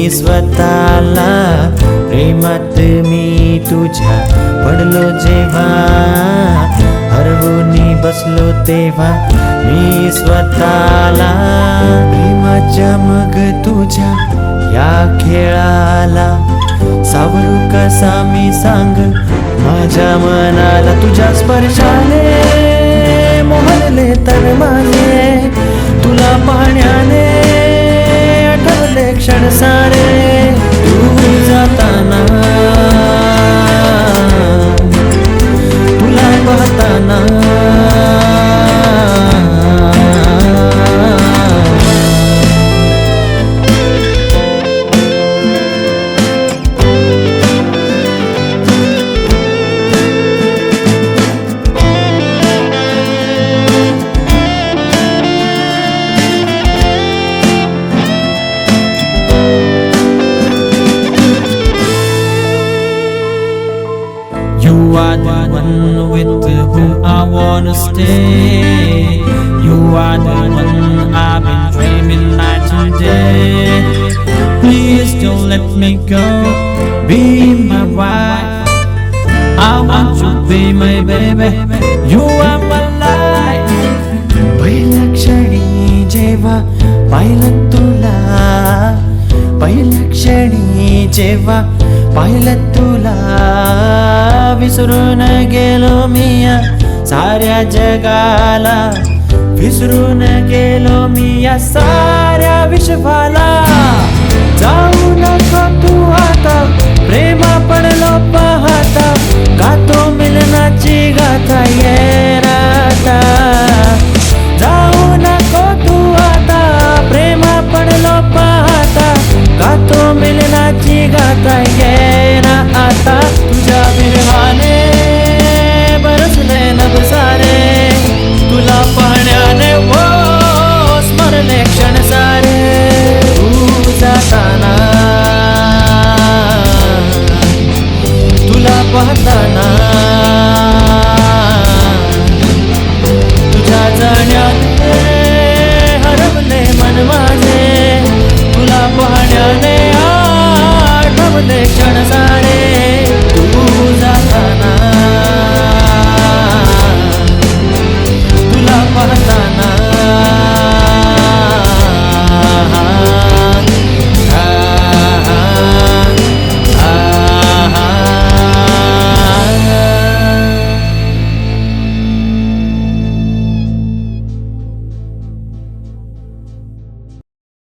मी स्वतःला प्रेमात मी तुझ्या पडलो जेव्हा, हरवून बसलो तेव्हा मी स्वतःला प्रेमाच्या मग तुझ्या या खेळाला सावरू कसा मी सांग माझ्या मनाला. तुझ्या स्पर्शाने मोहरले तर माझे, तुला पाहण्याने आठवले क्षण सारे. तू जाताना तुला पाहताना You are the one with whom I wanna stay. You are the one I've been dreaming night and day. Please don't let me go, be my wife. I want you to be my baby, you are my life. पहिल्या क्षणी जेव्हा पाहिलं तुला, पहिल्या क्षणी जेव्हा पाहिलं तुला, विसरून गेलो मी या साऱ्या जगाला, विसरून गेलो मी या साऱ्या विश्वाला. जाऊ नको तू आता, प्रेमा पडलो पाहता, गातो मिलनाची गाथा ये.